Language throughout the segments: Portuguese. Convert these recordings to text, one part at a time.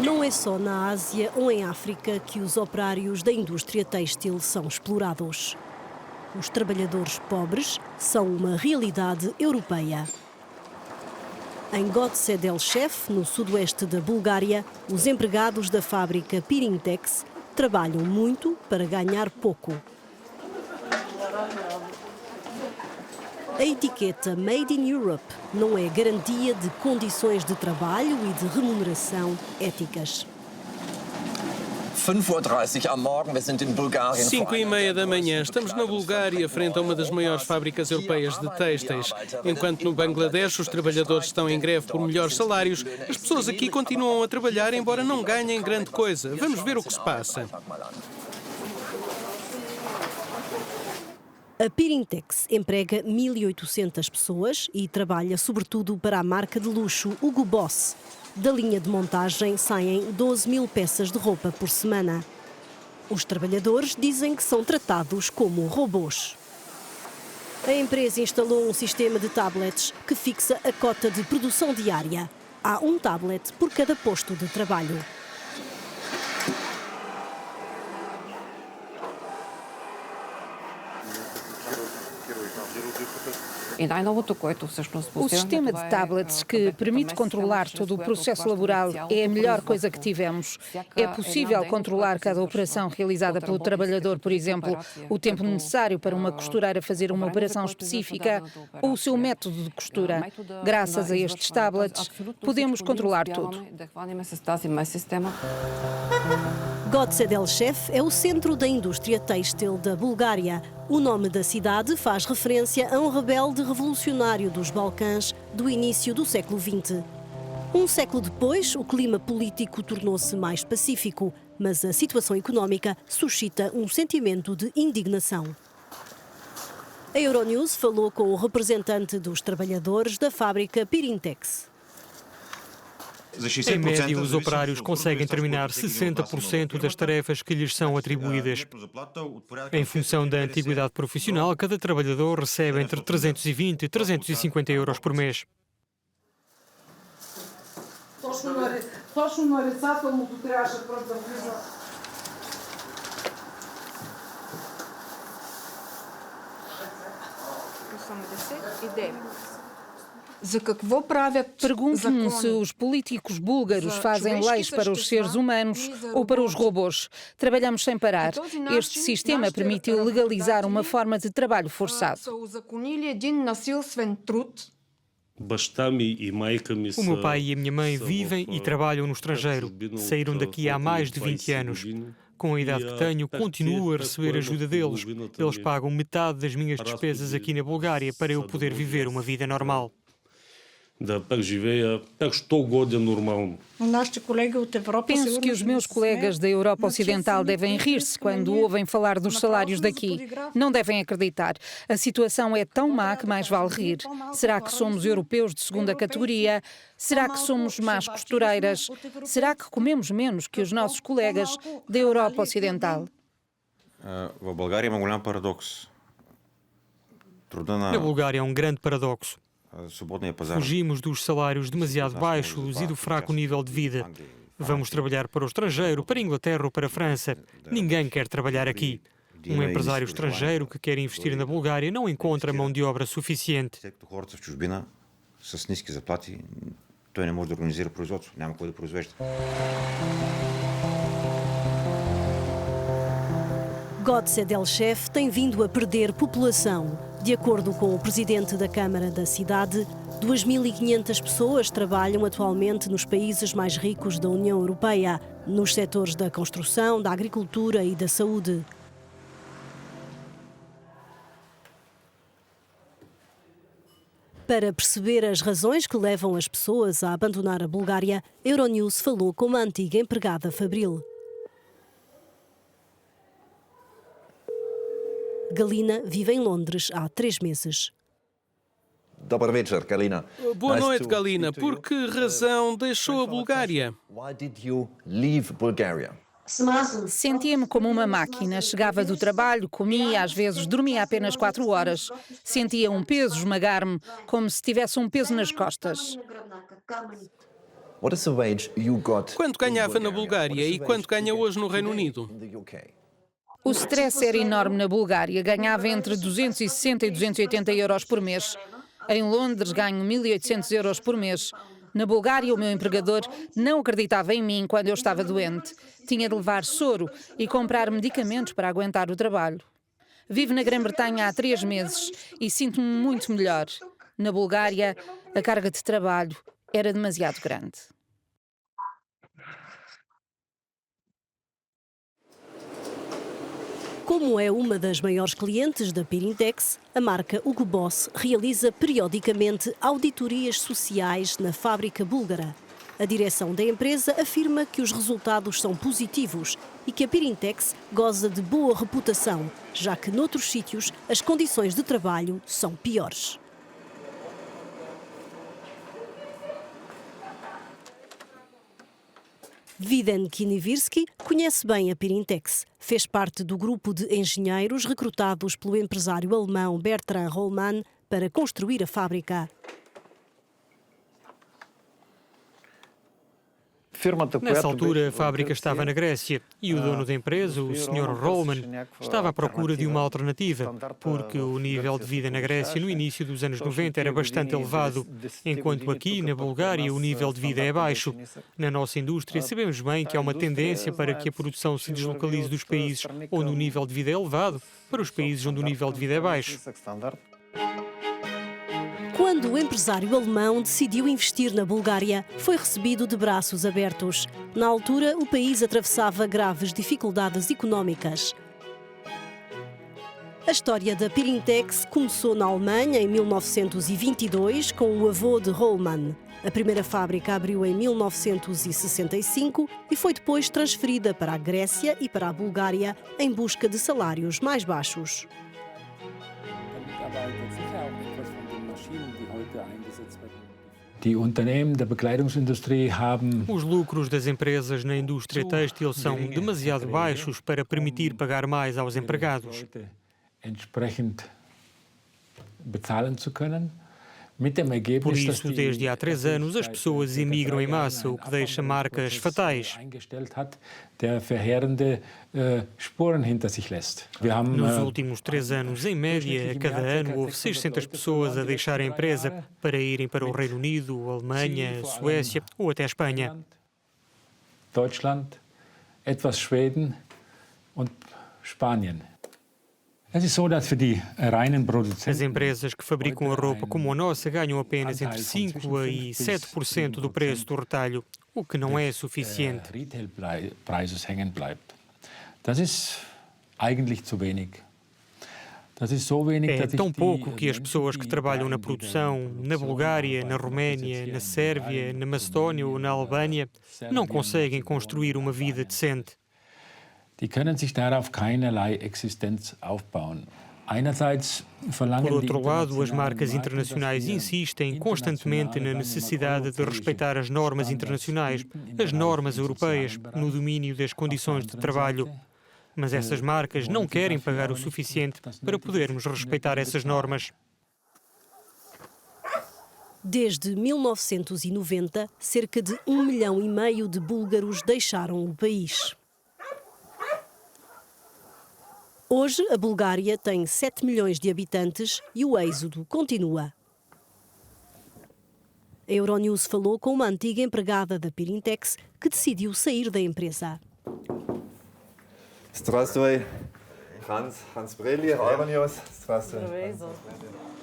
Não é só na Ásia ou em África que os operários da indústria têxtil são explorados. Os trabalhadores pobres são uma realidade europeia. Em Goce del-Chef, no sudoeste da Bulgária, os empregados da fábrica Pirintex trabalham muito para ganhar pouco. A etiqueta Made in Europe não é garantia de condições de trabalho e de remuneração éticas. 5:30 am Morgen, wir sind in Bulgarien. 5:30 da manhã, estamos na Bulgária, frente a uma das maiores fábricas europeias de têxteis. Enquanto no Bangladesh os trabalhadores estão em greve por melhores salários, as pessoas aqui continuam a trabalhar, embora não ganhem grande coisa. Vamos ver o que se passa. A Pirintex emprega 1.800 pessoas e trabalha sobretudo para a marca de luxo Hugo Boss. Da linha de montagem saem 12.000 peças de roupa por semana. Os trabalhadores dizem que são tratados como robôs. A empresa instalou um sistema de tablets que fixa a cota de produção diária. Há um tablet por cada posto de trabalho. O sistema de tablets que permite controlar todo o processo laboral é a melhor coisa que tivemos. É possível controlar cada operação realizada pelo trabalhador, por exemplo, o tempo necessário para uma costureira fazer uma operação específica ou o seu método de costura. Graças a estes tablets, podemos controlar tudo. Goce del-Chef é o centro da indústria têxtil da Bulgária. O nome da cidade faz referência a um rebelde revolucionário dos Balcãs do início do século XX. Um século depois, o clima político tornou-se mais pacífico, mas a situação económica suscita um sentimento de indignação. A Euronews falou com o representante dos trabalhadores da fábrica Pirintex. Em média, os operários conseguem terminar 60% das tarefas que lhes são atribuídas. Em função da antiguidade profissional, cada trabalhador recebe entre 320 e 350 euros por mês. Pergunto-me se os políticos búlgaros fazem leis para os seres humanos ou para os robôs. Trabalhamos sem parar. Este sistema permitiu legalizar uma forma de trabalho forçado. O meu pai e a minha mãe vivem e trabalham no estrangeiro. Saíram daqui há mais de 20 anos. Com a idade que tenho, continuo a receber ajuda deles. Eles pagam metade das minhas despesas aqui na Bulgária para eu poder viver uma vida normal. Penso que os meus colegas da Europa Ocidental devem rir-se quando ouvem falar dos salários daqui. Não devem acreditar. A situação é tão má que mais vale rir. Será que somos europeus de segunda categoria? Será que somos más costureiras? Será que comemos menos que os nossos colegas da Europa Ocidental? Na Bulgária é um grande paradoxo. Fugimos dos salários demasiado baixos e do fraco nível de vida. Vamos trabalhar para o estrangeiro, para a Inglaterra ou para a França. Ninguém quer trabalhar aqui. Um empresário estrangeiro que quer investir na Bulgária não encontra mão de obra suficiente. Goce del-Chef tem vindo a perder população. De acordo com o presidente da Câmara da cidade, 2.500 pessoas trabalham atualmente nos países mais ricos da União Europeia, nos setores da construção, da agricultura e da saúde. Para perceber as razões que levam as pessoas a abandonar a Bulgária, Euronews falou com uma antiga empregada fabril. Galina vive em Londres há 3 meses. Boa noite, Galina. Por que razão deixou a Bulgária? Sentia-me como uma máquina. Chegava do trabalho, comia, às vezes dormia apenas 4 horas. Sentia um peso esmagar-me, como se tivesse um peso nas costas. Quanto ganhava na Bulgária e quanto ganha hoje no Reino Unido? O stress era enorme na Bulgária. Ganhava entre 260 e 280 euros por mês. Em Londres ganho 1.800 euros por mês. Na Bulgária, o meu empregador não acreditava em mim quando eu estava doente. Tinha de levar soro e comprar medicamentos para aguentar o trabalho. Vivo na Grã-Bretanha há 3 meses e sinto-me muito melhor. Na Bulgária, a carga de trabalho era demasiado grande. Como é uma das maiores clientes da Pirintex, a marca Hugo Boss realiza periodicamente auditorias sociais na fábrica búlgara. A direção da empresa afirma que os resultados são positivos e que a Pirintex goza de boa reputação, já que noutros sítios as condições de trabalho são piores. Viden Kinivirski conhece bem a Pirintex. Fez parte do grupo de engenheiros recrutados pelo empresário alemão Bertrand Rollmann para construir a fábrica. Nessa altura, a fábrica estava na Grécia e o dono da empresa, o Sr. Rollmann, estava à procura de uma alternativa, porque o nível de vida na Grécia no início dos anos 90 era bastante elevado, enquanto aqui, na Bulgária, o nível de vida é baixo. Na nossa indústria, sabemos bem que há uma tendência para que a produção se deslocalize dos países onde o nível de vida é elevado para os países onde o nível de vida é baixo. Quando o empresário alemão decidiu investir na Bulgária, foi recebido de braços abertos. Na altura, o país atravessava graves dificuldades económicas. A história da Pirintex começou na Alemanha em 1922 com o avô de Rollmann. A primeira fábrica abriu em 1965 e foi depois transferida para a Grécia e para a Bulgária em busca de salários mais baixos. Os lucros das empresas na indústria têxtil são demasiado baixos para permitir pagar mais aos empregados. Por isso, desde há 3 anos, as pessoas emigram em massa, o que deixa marcas fatais. Nos últimos 3 anos, em média, a cada ano, houve 600 pessoas a deixar a empresa para irem para o Reino Unido, Alemanha, Suécia ou até Espanha. Deutschland, etwas Schweden und Spanien. As empresas que fabricam a roupa como a nossa ganham apenas entre 5% e 7% do preço do retalho, o que não é suficiente. É tão pouco que as pessoas que trabalham na produção, na Bulgária, na Roménia, na Sérvia, na Macedónia ou na Albânia, não conseguem construir uma vida decente. Die können sich darauf keinerlei Existenz aufbauen. Por outro lado, as marcas internacionais insistem constantemente na necessidade de respeitar as normas internacionais, as normas europeias, no domínio das condições de trabalho. Mas essas marcas não querem pagar o suficiente para podermos respeitar essas normas. Desde 1990, cerca de 1,5 milhão de búlgaros deixaram o país. Hoje, a Bulgária tem 7 milhões de habitantes e o êxodo continua. A Euronews falou com uma antiga empregada da Pirintex que decidiu sair da empresa. Здравствуй, Hans Breli, Euronews.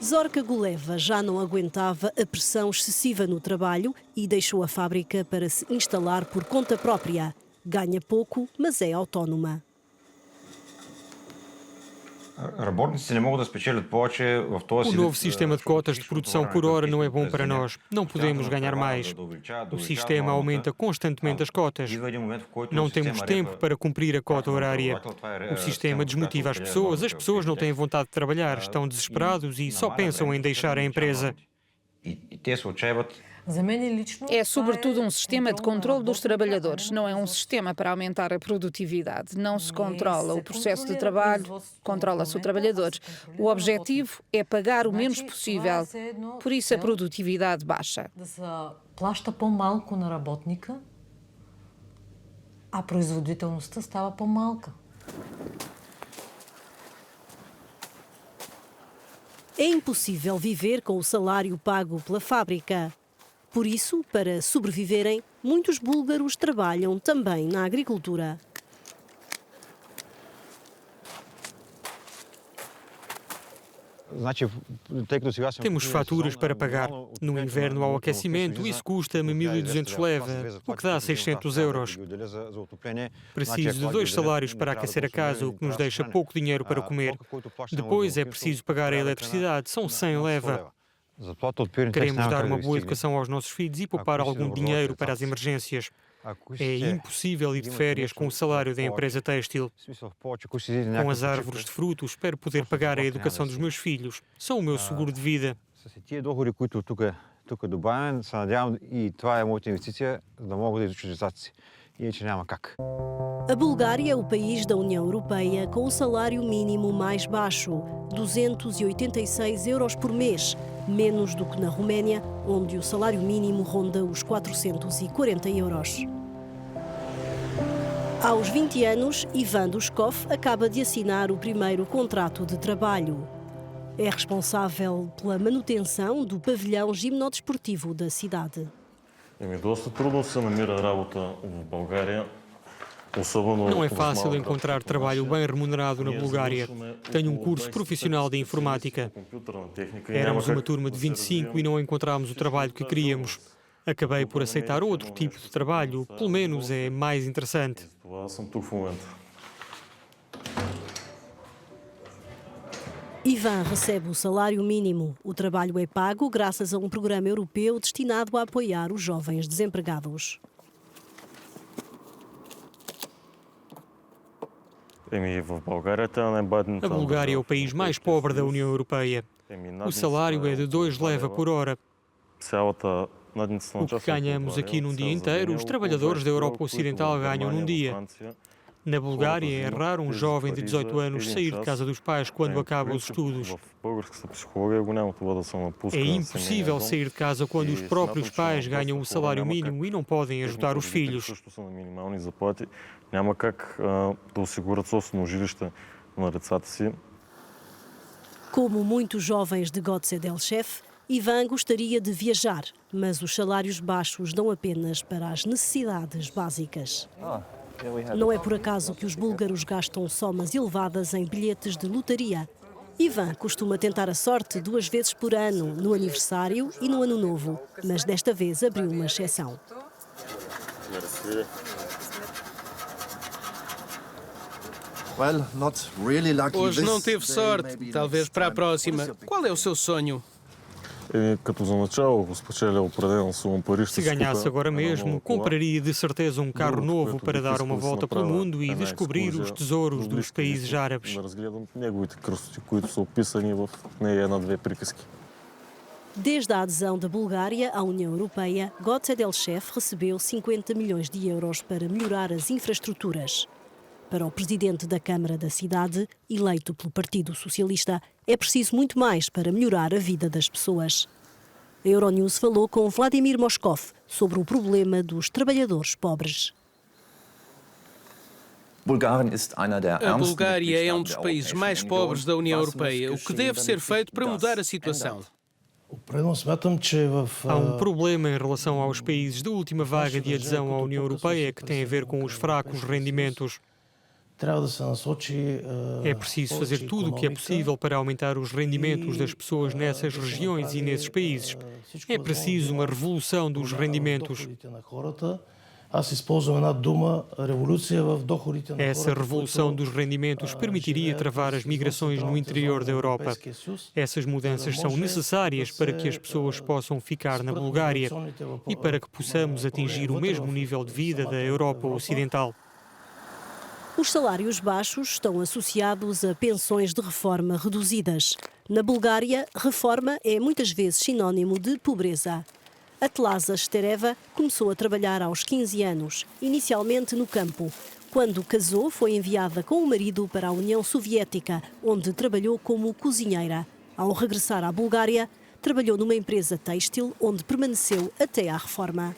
Zorka Guleva já não aguentava a pressão excessiva no trabalho e deixou a fábrica para se instalar por conta própria. Ganha pouco, mas é autónoma. O novo sistema de cotas de produção por hora não é bom para nós. Não podemos ganhar mais. O sistema aumenta constantemente as cotas. Não temos tempo para cumprir a cota horária. O sistema desmotiva as pessoas não têm vontade de trabalhar, estão desesperados e só pensam em deixar a empresa. É sobretudo um sistema de controle dos trabalhadores, não é um sistema para aumentar a produtividade. Não se controla o processo de trabalho, controla-se o trabalhador. O objetivo é pagar o menos possível, por isso a produtividade baixa. плаща по-малко на работника, а производителността става по-малка. É impossível viver com o salário pago pela fábrica. Por isso, para sobreviverem, muitos búlgaros trabalham também na agricultura. Temos faturas para pagar. No inverno, ao aquecimento, isso custa-me 1.200 leva, o que dá 600 euros. Preciso de 2 salários para aquecer a casa, o que nos deixa pouco dinheiro para comer. Depois é preciso pagar a eletricidade, são 100 leva. Queremos dar uma boa educação aos nossos filhos e poupar algum dinheiro para as emergências. É impossível ir de férias com o salário da empresa têxtil. Com as árvores de frutos, espero poder pagar a educação dos meus filhos. São o meu seguro de vida. A Bulgária é o país da União Europeia com o salário mínimo mais baixo, 286 euros por mês, menos do que na Roménia, onde o salário mínimo ronda os 440 euros. Aos 20 anos, Ivan Dushkov acaba de assinar o primeiro contrato de trabalho. É responsável pela manutenção do pavilhão gimnodesportivo da cidade. Não é fácil encontrar trabalho bem remunerado na Bulgária. Tenho um curso profissional de informática. Éramos uma turma de 25 e não encontramos o trabalho que queríamos. Acabei por aceitar outro tipo de trabalho, pelo menos é mais interessante. Ivan recebe o salário mínimo. O trabalho é pago graças a um programa europeu destinado a apoiar os jovens desempregados. A Bulgária é o país mais pobre da União Europeia. O salário é de 2 leva por hora. O que ganhamos aqui num dia inteiro, os trabalhadores da Europa Ocidental ganham num dia. Na Bulgária é raro um jovem de 18 anos sair de casa dos pais quando acaba os estudos. É impossível sair de casa quando os próprios pais ganham o salário mínimo e não podem ajudar os filhos. Como muitos jovens de Goce Delchev, Ivan gostaria de viajar, mas os salários baixos dão apenas para as necessidades básicas. Não é por acaso que os búlgaros gastam somas elevadas em bilhetes de lotaria. Ivan costuma tentar a sorte 2 vezes por ano, no aniversário e no Ano Novo, mas desta vez abriu uma exceção. Hoje não teve sorte, talvez para a próxima. Qual é o seu sonho? Se ganhasse agora mesmo, compraria de certeza um carro novo para dar uma volta pelo mundo e descobrir os tesouros dos países árabes. Desde a adesão da Bulgária à União Europeia, Goce Delchev recebeu 50 milhões de euros para melhorar as infraestruturas. Para o presidente da Câmara da cidade, eleito pelo Partido Socialista, é preciso muito mais para melhorar a vida das pessoas. A Euronews falou com Vladimir Moskov sobre o problema dos trabalhadores pobres. A Bulgária é um dos países mais pobres da União Europeia. O que deve ser feito para mudar a situação? Há um problema em relação aos países da última vaga de adesão à União Europeia que tem a ver com os fracos rendimentos. É preciso fazer tudo o que é possível para aumentar os rendimentos das pessoas nessas regiões e nesses países. É preciso uma revolução dos rendimentos. Essa revolução dos rendimentos permitiria travar as migrações no interior da Europa. Essas mudanças são necessárias para que as pessoas possam ficar na Bulgária e para que possamos atingir o mesmo nível de vida da Europa Ocidental. Os salários baixos estão associados a pensões de reforma reduzidas. Na Bulgária, reforma é muitas vezes sinónimo de pobreza. Atlasa Stereva começou a trabalhar aos 15 anos, inicialmente no campo. Quando casou, foi enviada com o marido para a União Soviética, onde trabalhou como cozinheira. Ao regressar à Bulgária, trabalhou numa empresa têxtil onde permaneceu até à reforma.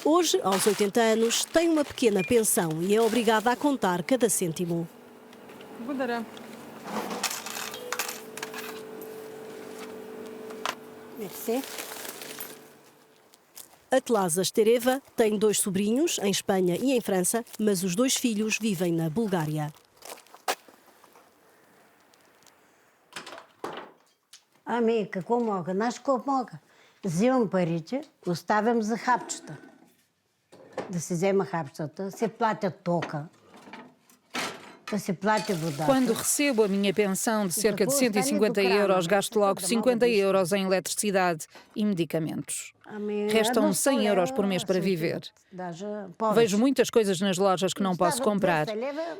Hoje, aos 80 anos, tem uma pequena pensão e é obrigada a contar cada cêntimo. Atlasa Stereva tem 2 sobrinhos, em Espanha e em França, mas os 2 filhos vivem na Bulgária. Ами, какво мога? Знаеш какво мога? Взимам парите, оставям за хапчета. Да си взема хапчетата, се платят тока, да се плати водата. Quando recebo a minha pensão de cerca de 150 euros, gasto logo 50 euros em eletricidade e medicamentos. Restam 100 euros por mês para viver. Vejo muitas coisas nas lojas que não posso comprar.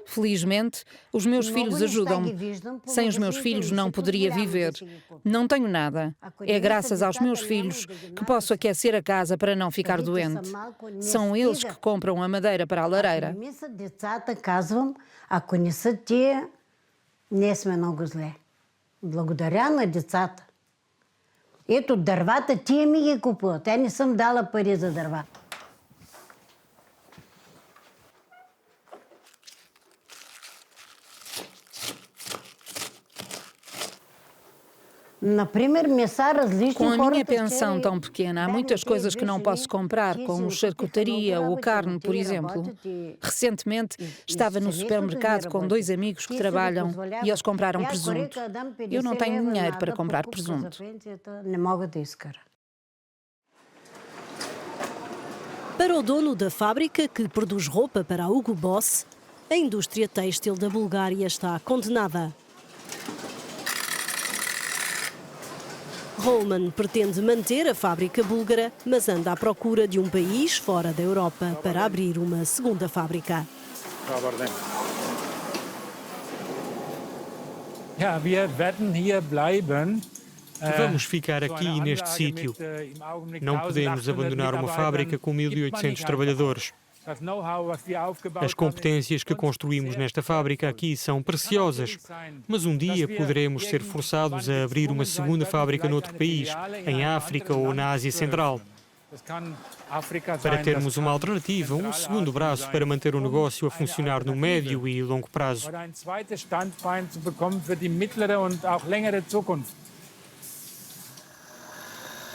Felizmente, os meus filhos ajudam-me. Sem os meus filhos não poderia viver. Não tenho nada. É graças aos meus filhos que posso aquecer a casa para não ficar doente. São eles que compram a madeira para a lareira. Ако не са тия, ние сме много зле. Благодаря на децата. Ето дървата, тия ми ги купуват. Те не съм дала пари за дърва. Com a minha pensão tão pequena, há muitas coisas que não posso comprar, como charcutaria ou carne, por exemplo. Recentemente, estava no supermercado com 2 amigos que trabalham e eles compraram presunto. Eu não tenho dinheiro para comprar presunto. Para o dono da fábrica que produz roupa para a Hugo Boss, a indústria têxtil da Bulgária está condenada. Roman pretende manter a fábrica búlgara, mas anda à procura de um país fora da Europa para abrir uma segunda fábrica. Vamos ficar aqui neste sítio. Não podemos abandonar uma fábrica com 1.800 trabalhadores. As competências que construímos nesta fábrica aqui são preciosas, mas um dia poderemos ser forçados a abrir uma segunda fábrica noutro país, em África ou na Ásia Central. Para termos uma alternativa, um segundo braço para manter o negócio a funcionar no médio e longo prazo.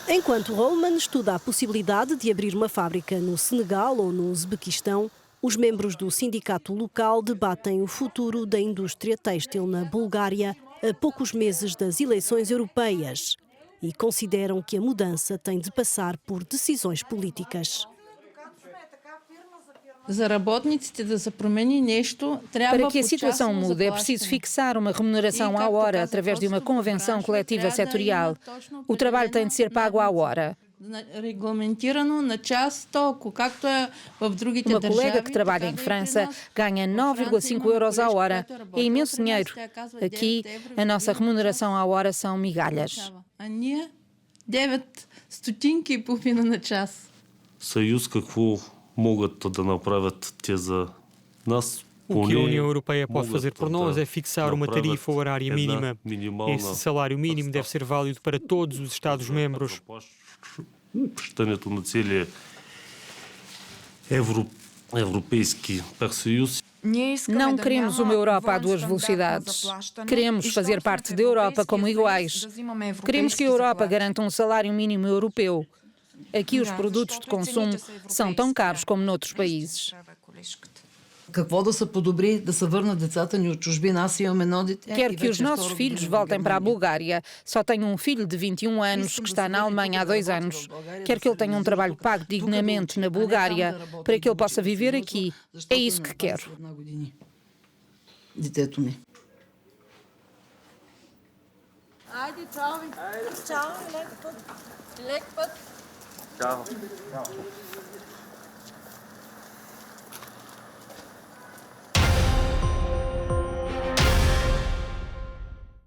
Enquanto Roman estuda a possibilidade de abrir uma fábrica no Senegal ou no Uzbequistão, os membros do sindicato local debatem o futuro da indústria têxtil na Bulgária a poucos meses das eleições europeias e consideram que a mudança tem de passar por decisões políticas. Para que a situação mude, é preciso fixar uma remuneração à hora através de uma convenção coletiva setorial. O trabalho tem de ser pago à hora. Uma colega que trabalha em França ganha 9,5 euros à hora. É imenso dinheiro. Aqui, a nossa remuneração à hora são migalhas. O que a União Europeia pode fazer por nós é fixar uma tarifa horária mínima. Esse salário mínimo deve ser válido para todos os Estados-membros. Não queremos uma Europa a 2 velocidades. Queremos fazer parte da Europa como iguais. Queremos que a Europa garanta um salário mínimo europeu. Aqui os produtos de consumo são tão caros como noutros países. Quero que os nossos filhos voltem para a Bulgária. Só tenho um filho de 21 anos que está na Alemanha há 2 anos. Quero que ele tenha um trabalho pago dignamente na Bulgária, para que ele possa viver aqui. É isso que quero. Tchau.